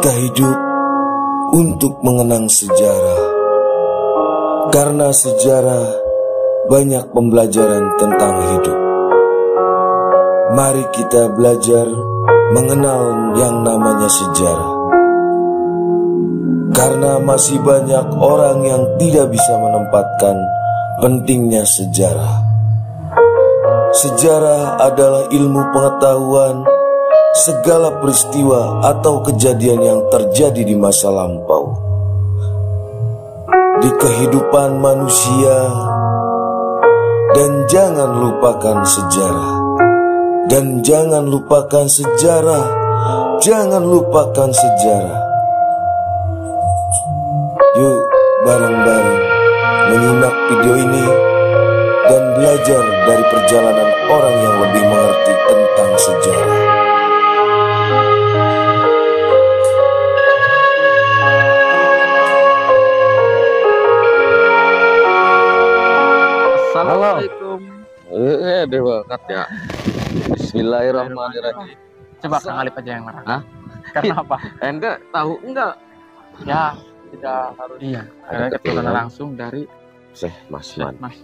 Kita hidup untuk mengenang sejarah, karena sejarah banyak pembelajaran tentang hidup. Mari kita belajar mengenal yang namanya sejarah, karena masih banyak orang yang tidak bisa menempatkan pentingnya sejarah. Sejarah adalah ilmu pengetahuan segala peristiwa atau kejadian yang terjadi di masa lampau, di kehidupan manusia. Dan jangan lupakan sejarah, dan jangan lupakan sejarah, jangan lupakan sejarah. Yuk bareng-bareng menyimak video ini dan belajar dari perjalanan orang yang lebih mengerti tentang sejarah. Assalamualaikum. Dewa kat ya. Bismillahirrahmanirrahim. Coba Kang Alif aja yang marah. Hah? Karena apa? Enggak tahu enggak? Ya tidak harus. Iya. Karena keturunan langsung dari Syekh Masman. Mas.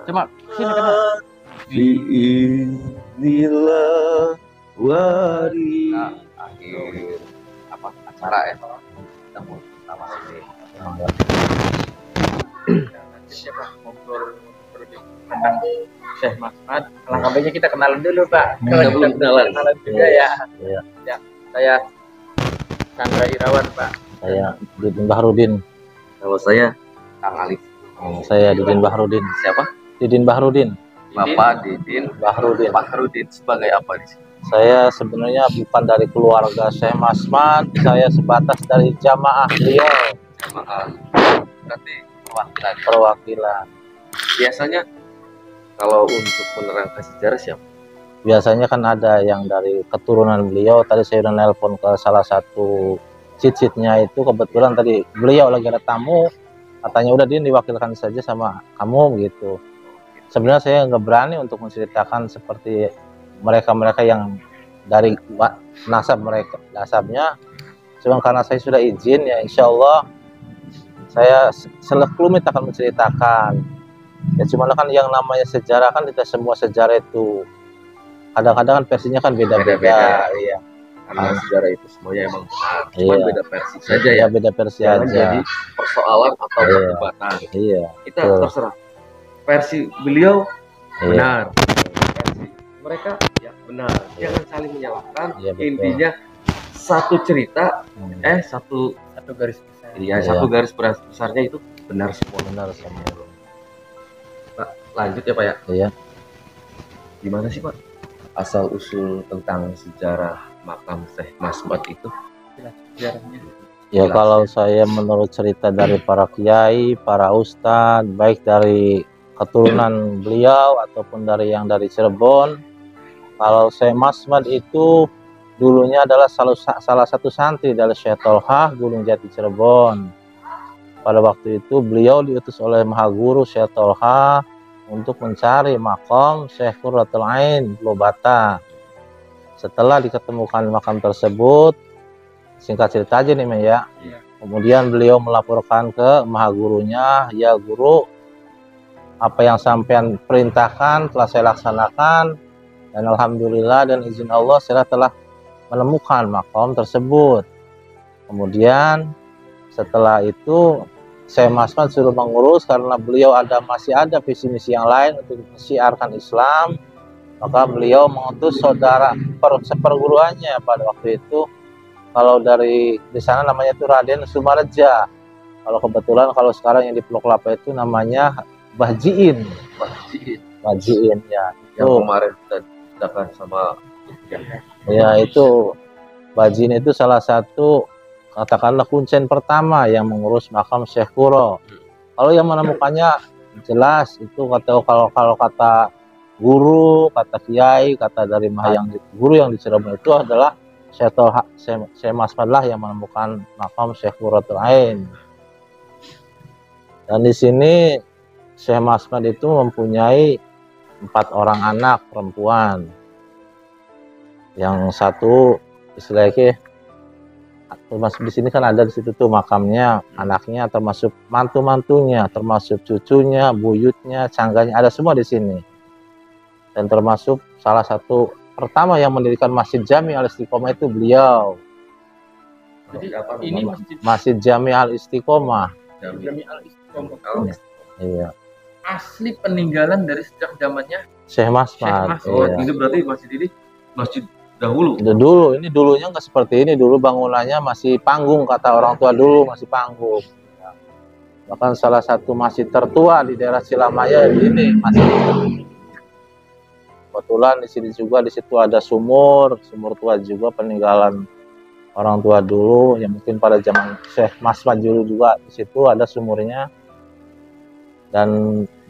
Coba sini kenal. Bi'idznillah wari. Nah, akhir apa acara ya ketemu sama sini Siapa ngobrol tentang Syekh Masman. Alangkah baiknya kita kenalan dulu, Pak. Kita belum kenalan. Kenalan juga ya. Iya. Ya, saya Chandra Irawan, Pak. Saya Didin Bahrudin. kalau saya Kang Alif. Saya Didin Bahrudin. Siapa? Didin Bahrudin. Bapak Didin Bahrudin. Bahrudin sebagai apa di sini? Saya sebenarnya bukan dari keluarga Syekh Masman. Saya sebatas dari jamaah beliau. Jamaah. Berarti perwakilan. Perwakilan. Biasanya kalau untuk menerangkan sejarah siapa? Biasanya kan ada yang dari keturunan beliau. Tadi saya udah nelpon ke salah satu cicitnya itu. Kebetulan tadi beliau lagi ada tamu. Katanya udah Din diwakilkan saja sama kamu gitu. Sebenarnya saya nggak berani untuk menceritakan seperti mereka-mereka yang dari nasabnya. Cuma karena saya sudah izin ya insya Allah saya seleklumit akan menceritakan. Ya cuman kan yang namanya sejarah kan tidak semua sejarah itu. Kadang-kadang kan versinya kan beda-beda. Iya. Karena sejarah itu semuanya emang benar. Cuma Iya. beda versi saja ya. Beda versi Jangan aja. jadi persoalan atau Iya. perdebatan. Iya. Kita Betul. terserah. Versi beliau Iya. benar. Versi mereka ya benar. Jangan saling menyalahkan. Iya, betul. Intinya satu cerita, Satu garis besar. iya, Iya. satu garis besarnya itu benar semua. Benar semua. Pak, lanjut ya Pak ya. Iya. Gimana sih Pak asal usul tentang sejarah makam Syekh Masman itu? Sejarahnya. Ya Jelas, kalau saya menurut cerita dari para kiai, para ustadz, baik dari keturunan beliau ataupun dari yang dari Cirebon, kalau Syekh Masman itu dulunya adalah salah satu santri dari Syekh Tolhah Gunung Jati Cirebon. Pada waktu itu beliau diutus oleh Maha Guru Syekh Tolhah untuk mencari makom Syekh Qurratul Ain Pulau Bata. Setelah diketemukan makam tersebut, singkat cerita aja nih Men ya. Iya. Kemudian beliau melaporkan ke Maha Gurunya, ya Guru, apa yang sampean perintahkan telah saya laksanakan dan alhamdulillah dan izin Allah saya telah menemukan makom tersebut. Kemudian setelah itu Syekh Masman suruh mengurus karena beliau masih ada visi misi yang lain untuk mensiarkan Islam. Maka beliau mengutus saudara seperguruannya pada waktu itu. Kalau di sana namanya itu Raden Sumareja. Kalau kebetulan kalau sekarang yang di Pulau Kelapa itu namanya Bahjiin. Bahjiin ya. Yang Itu kemarin kita ceritakan sama ya itu Bahjiin itu salah satu katakanlah kuncen pertama yang mengurus makam Syekh Kuro. Kalau yang menemukannya jelas itu kalau kata guru, kata kiai, kata dari guru yang di Cirebon itu adalah Syekh Masman lah yang menemukan makam Syekh Qurratul Ain. Dan di sini Syekh Masman itu mempunyai 4 orang anak perempuan. Yang satu istilahnya termasuk di sini kan ada di situ tuh makamnya, anaknya, termasuk mantu-mantunya, termasuk cucunya, buyutnya, cangganya, ada semua di sini. Dan termasuk salah satu pertama yang mendirikan Masjid Jami Al Istiqomah itu beliau. Jadi ini Masjid Jami Al Istiqomah. Jami Al Istiqomah. Iya. Asli peninggalan dari sejak zamannya Syekh Masmat. Syekh Masmat. Oh, Iya. ini berarti masjid ini masjid dahulu. Dulu ini dulunya nggak seperti ini, dulu bangunannya masih panggung, kata orang tua dulu masih panggung. Bahkan salah satu masjid tertua di daerah Silamaya ini masih. Kebetulan di sini juga, di situ ada sumur tua juga peninggalan orang tua dulu, yang mungkin pada zaman Syekh Masmat dulu juga di situ ada sumurnya. Dan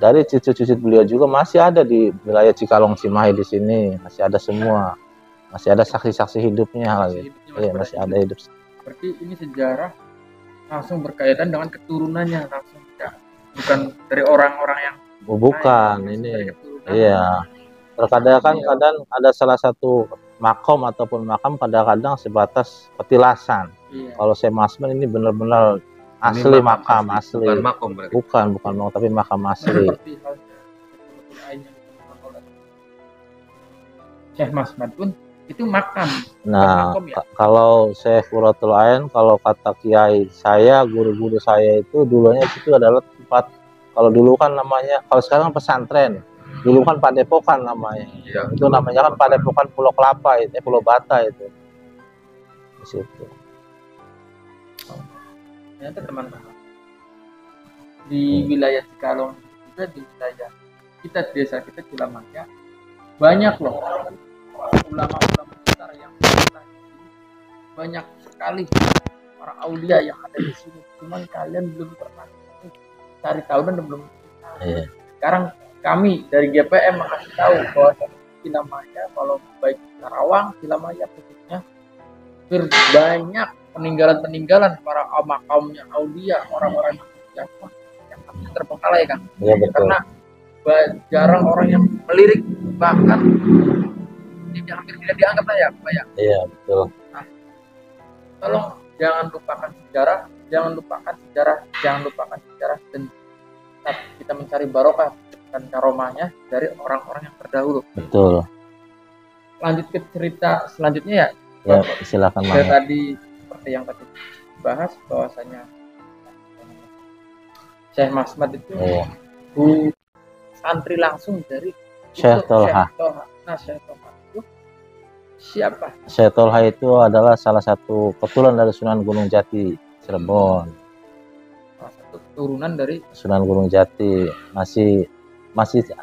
dari cucu-cucu beliau juga masih ada di wilayah Cikalong Cimahi di sini, masih ada semua. Masih ada saksi-saksi hidupnya lagi. Iya, masih ada hidup. Berarti ini sejarah langsung berkaitan dengan keturunannya langsung ya. Bukan dari orang-orang yang Bukan lain, ini. dari keturunan. Iya. Terkadang kan kadang ada salah satu makom ataupun makam kadang-kadang sebatas petilasan. Iya. Kalau saya Masman ini benar-benar Ini asli makam asli. Bukan makom berarti. Bukan makam tapi makam asli. Seperti halnya betul-betul lain yang dilakukan oleh Syekh Masmat pun itu makam. Nah, makom ya? kalau Syekh Qurratul Ain, kalau kata kiai saya, guru-guru saya itu dulunya itu adalah tempat, kalau dulu kan namanya, kalau sekarang pesantren, dulu kan padepokan namanya. Iya. Itu namanya kan padepokan Pulau Kelapa itu, Pulau Bata itu. Di situ. Ternyata teman-teman di wilayah Cikalong juga di wilayah kita, desa kita Cilamaya, banyak loh ulama-ulama besar yang pernah di sini. Banyak sekali para aulia yang ada di sini, cuman kalian belum pernah cari tahu dan belum tahu. Iya. Sekarang kami dari GPM mengasih tahu bahwa Cilamaya, kalau baik Karawang, Cilamaya khususnya, banyak peninggalan-peninggalan para makamnya aulia, orang-orang yang terbengkalai kan. Iya betul. Karena jarang orang yang melirik, bahkan ini hampir tidak dianggap lah ya, Pak ya. Iya betul. Tolong jangan lupakan sejarah, jangan lupakan sejarah, jangan lupakan sejarah, dan saat kita mencari barokah dan karomahnya dari orang-orang yang terdahulu. Betul. Lanjut ke cerita selanjutnya ya. Ya, silakan Saya Bang. tadi seperti yang tadi bahas bahwasanya Syekh Masmat itu Iya. santri langsung dari Syekh Tolha. Nah, Syekh Tolha itu siapa? Syekh Tolha itu adalah salah satu keturunan dari Sunan Gunung Jati, Cirebon. Salah satu turunan dari Sunan Gunung Jati, masih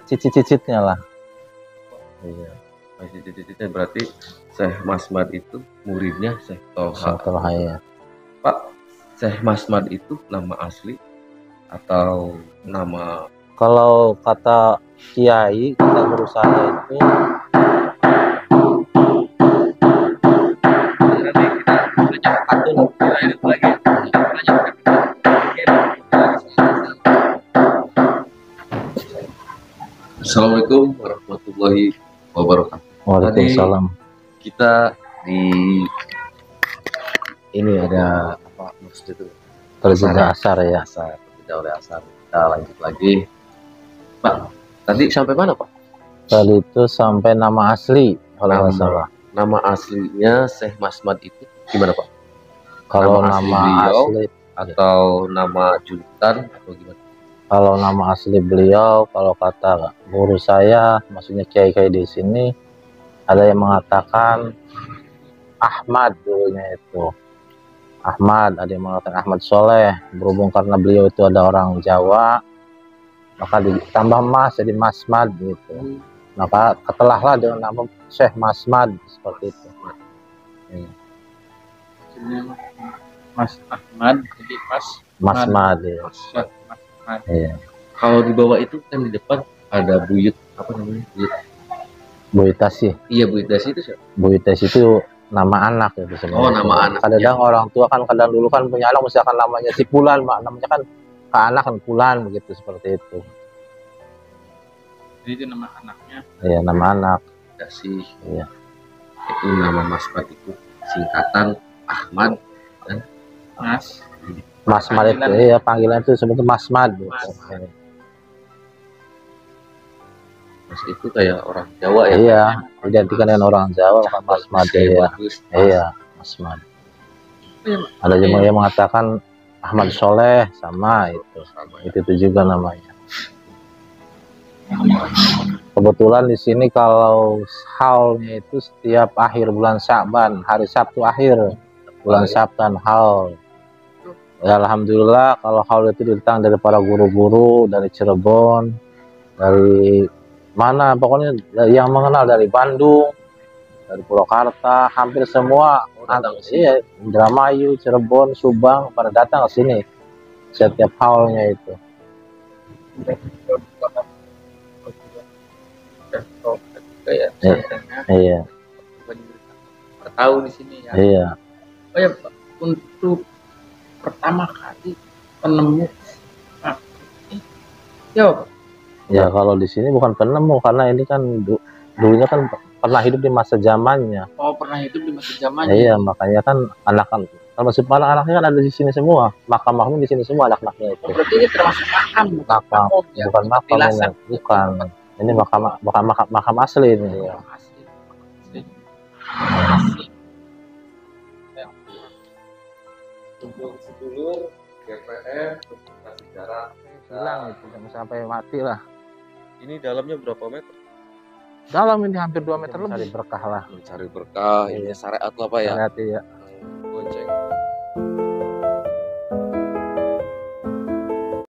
cicit-cicitnya lah. Iya. Masih cita-cita berarti Syekh Masmat itu muridnya Syekh Syekh Tolha. Tolha ya. Pak, Syekh Masmat itu nama asli atau nama? Kalau kata kiai, kata guru saya itu nanti kita lanjut Atun. lanjut lagi. Assalamualaikum warahmatullahi wabarakatuh. Waalaikumsalam. Kita di ini ada apa maksud itu? Terjadi asar ya. Asar, tidak oleh asar. Kita lanjut lagi. Pak, tadi sampai mana Pak? Tadi itu sampai nama asli kalau nggak salah. Nama aslinya Syekh Masmat itu gimana Pak? Kalau nama asli nama beliau? asli, Atau nama julukan atau gimana? kalau nama asli beliau, kalau kata guru saya, maksudnya kiai-kiai di sini, ada yang mengatakan Ahmad dulunya itu. Ahmad, ada yang mengatakan Ahmad Soleh. Berhubung karena beliau itu ada orang Jawa, maka ditambah Mas jadi Masmad gitu. Maka ketelahlah dengan nama Syekh Masmad seperti itu. Mas Ahmad, jadi Masmad ya. Mas Ahmad. Iya. Kalau di bawah itu kan di depan ada buyut apa namanya? Buyut. Buitas sih. Iya buyut dasi itu siapa? Buitas itu nama anak itu sebenarnya. Oh, nama anak. Kadang orang tua kan kadang dulu kan punya anak misalkan namanya si Pulan, Mak, namanya kan ke anak kan Pulan begitu seperti itu. Jadi itu nama anaknya. Iya, nama anak. Dasi. Iya. Itu nama Masmat itu singkatan Ahmad Mas. Mas Mad itu Panggilan. ya, panggilan itu sebetulnya Mas Mad. Mas itu kayak orang Jawa ya. Iya, identikan dengan orang Jawa, bukan Mas Mad ya. Bagus. Iya, Mas Mad. Ada juga yang mengatakan Ahmad Soleh, sama itu. Sama ya. Itu juga namanya. Kebetulan di sini kalau haulnya itu setiap akhir bulan Sya'ban, hari Sabtu akhir bulan Sya'ban haul. Ya, alhamdulillah kalau haul itu datang dari para guru-guru dari Cirebon, dari mana pokoknya yang mengenal, dari Bandung, dari Purwakarta, hampir semua. Iya, Indramayu, Cirebon, Subang pada datang ke sini setiap haulnya itu. Kayak Iya, tahu di sini ya. iya. Oh ya, Pak, untuk pertama kali penemu ya, Pak. Ya kalau di sini bukan penemu, karena ini kan dulunya kan pernah hidup di masa zamannya. Oh, pernah hidup di masa zaman. Iya, makanya kan kalau masih anak-anaknya kan ada di sini semua, makam-makamnya di sini semua anak-anaknya itu. Berarti ini termasuk makam, Makam, ya. bukan makam ini, Petilasan. bukan. Ini makam asli ini. Ya. Asli. Asli. Untuk sedulur GPM Fakultas Sejarah Hilang itu, jangan sampai mati lah. ini dalamnya berapa meter? Dalam ini hampir 2 meter lebih. Cari berkah lah. Mencari berkah, ini Iya. syariat lah Pak ya. Hati-hati ya.